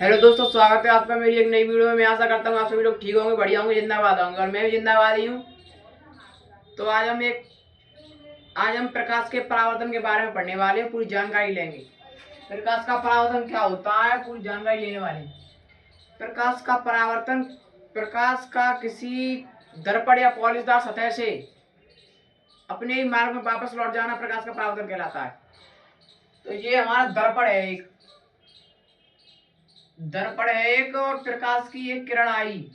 Hello दोस्तों, स्वागत है आपका मेरी एक नई वीडियो में। मैं आशा करता हूँ आप सभी लोग ठीक होंगे, बढ़िया होंगे, जिंदाबाद होंगे और मैं भी जिंदाबाद ही हूँ। तो आज हम प्रकाश के परावर्तन के बारे में पढ़ने वाले हैं, पूरी जानकारी लेंगे। प्रकाश का परावर्तन क्या होता है, पूरी जानकारी लेने वाले हैं। प्रकाश का परावर्तन, प्रकाश का किसी दर्पण या पॉलिशदार सतह से अपने ही मार्ग में वापस लौट जाना प्रकाश का परावर्तन कहलाता है। तो ये हमारा दर्पण है एक और प्रकाश की एक किरण आई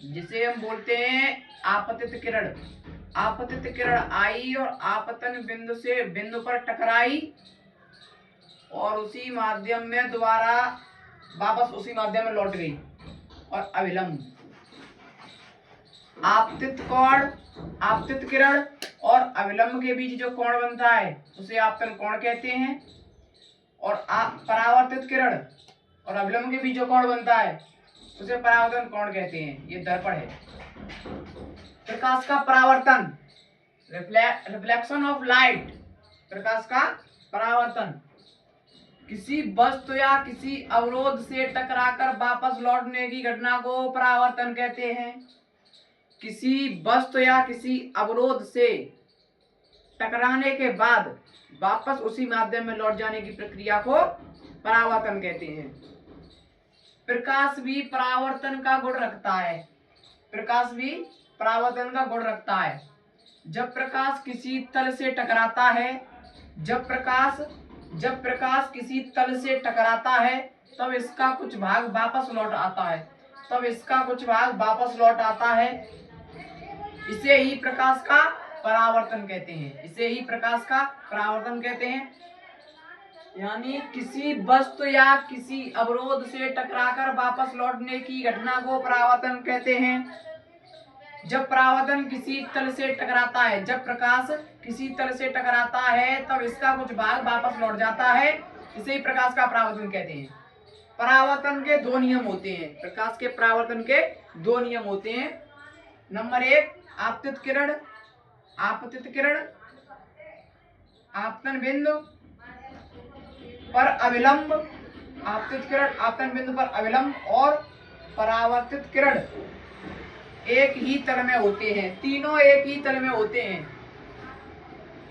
जिसे हम बोलते हैं आपतित किरण। आपतित किरण आई और आपतन बिंदु से बिंदु पर टकराई और उसी माध्यम में दोबारा वापस उसी माध्यम में लौट गई। और अविलंब आपतित किरण और अविलंब के बीच जो कोण बनता है उसे आपतन कोण कहते हैं। और परावर्तित किरण और अविलंब के बीच जो कोण बनता है उसे परावर्तन कोण कहते हैं। ये दर्पण है। प्रकाश का परावर्तन, रिफ्लेक्शन ऑफ लाइट। प्रकाश का परावर्तन किसी वस्तु या किसी अवरोध से टकराकर वापस लौटने की घटना को परावर्तन कहते हैं। किसी वस्तु या किसी अवरोध से टकराने के बाद वापस उसी माध्यम में लौट जाने की प्रक्रिया को परावर्तन कहते हैं। प्रकाश भी परावर्तन का गुण रखता है। प्रकाश भी परावर्तन का गुण रखता है। जब प्रकाश किसी तल से टकराता है जब प्रकाश किसी तल से टकराता है तब इसका कुछ भाग वापस लौट आता है। इसे ही प्रकाश का परावर्तन कहते हैं। यानी किसी वस्तु या किसी अवरोध से टकराकर वापस लौटने की घटना को परावर्तन कहते हैं। जब परावर्तन किसी तल से टकराता है जब प्रकाश किसी तल से टकराता है तब इसका कुछ भाग वापस लौट जाता है। इसे ही प्रकाश का परावर्तन कहते हैं। परावर्तन के दो नियम होते हैं। प्रकाश के परावर्तन के दो नियम होते हैं। नंबर 1, आपतित किरण आपतन बिंदु पर अविलंब। आपतित किरण आपतन बिंदु पर अविलंब और परावर्तित किरण एक ही तल में होते हैं। तीनों एक ही तल में होते हैं।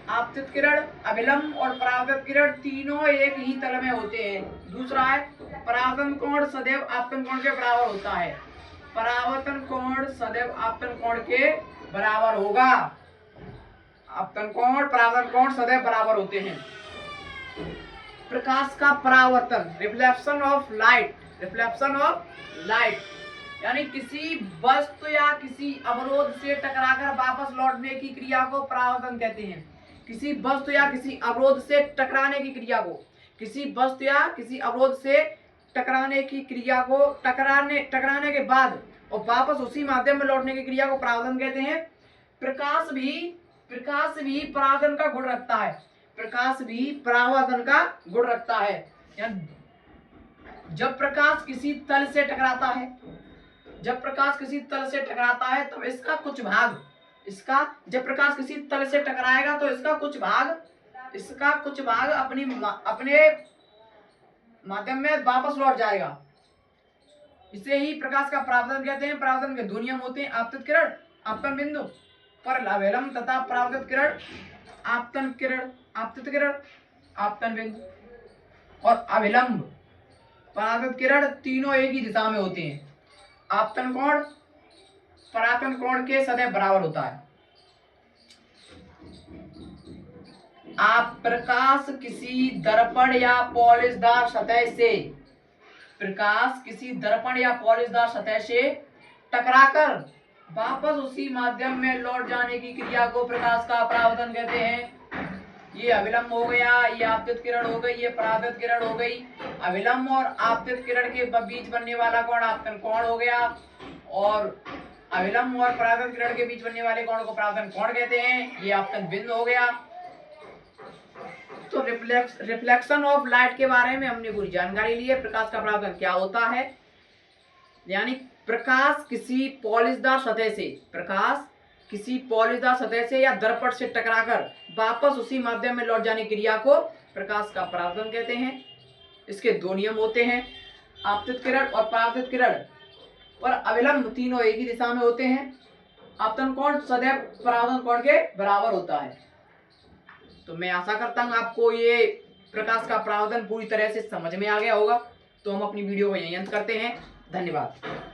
आपतित किरण, अविलंब और परावर्तित किरण तीनों एक ही तल में होते हैं। दूसरा है परावर्तन कोण सदैव आपतन कोण के बराबर होता है। परावर्तन कोण सदैव आपतन कोण के बराबर होगा। आपतन कोण परावर्तन कोण सदैव बराबर होते हैं। प्रकाश का परावर्तन, रिफ्लेक्शन ऑफ लाइट, यानी किसी वस्तु या किसी अवरोध से टकराकर वापस लौटने की क्रिया को परावर्तन कहते हैं। किसी वस्तु या किसी अवरोध से टकराने की क्रिया को टकराने के बाद और वापस उसी माध्यम में लौटने की क्रिया को परावर्तन कहते हैं। प्रकाश भी परावर्तन का गुण रखता है। जब प्रकाश किसी तल से टकराता है तब इसका कुछ भाग जब प्रकाश किसी तल से टकराएगा तो इसका कुछ भाग अपने माध्यम में वापस लौट जाएगा। इसे ही प्रकाश का परावर्तन कहते हैं। परावर्तन के दो नियम होते हैं। आपतित किरण आपतन बिंदु पर अविलंब तथा परावर्तित किरण आपतित किरण आपतन बिंदु और अविलंब परावर्तित किरण तीनों एक ही दिशा में होते हैं। आपतन कोण परावर्तन कोण के सदैव बराबर होता है। प्रकाश किसी दर्पण या पॉलिशदार सतह से टकराकर वापस उसी माध्यम में लौट जाने की क्रिया को प्रकाश का परावर्तन कहते हैं। ये अविलंब हो गया, ये आपतित किरण हो गई, ये परावर्तित किरण हो गई। अविलंब और आपतित किरण के बीच बनने वाला कोण आपतन कोण हो गया और अविलंब और परावर्तित किरण के बीच बनने वाले कोण को परावर्तन कोण कहते हैं। ये आपतन बिंदु हो गया। तो रिफ्लेक्शन ऑफ लाइट के बारे में हमने पूरी जानकारी ली है। प्रकाश का परावर्तन क्या होता है, यानी प्रकाश किसी पॉलिशदार सतह से या दर्पण से टकराकर वापस उसी माध्यम में लौट जाने की क्रिया को प्रकाश का परावर्तन कहते हैं। इसके दो नियम होते हैं। आपतित किरण और परावर्तित किरण और अविलंब तीनों एक ही दिशा में होते हैं। आपतन कोण सदैव परावर्तन कोण के बराबर होता है। तो मैं आशा करता हूँ आपको ये प्रकाश का परावर्तन पूरी तरह से समझ में आ गया होगा। तो हम अपनी वीडियो को यहीं अंत करते हैं। धन्यवाद।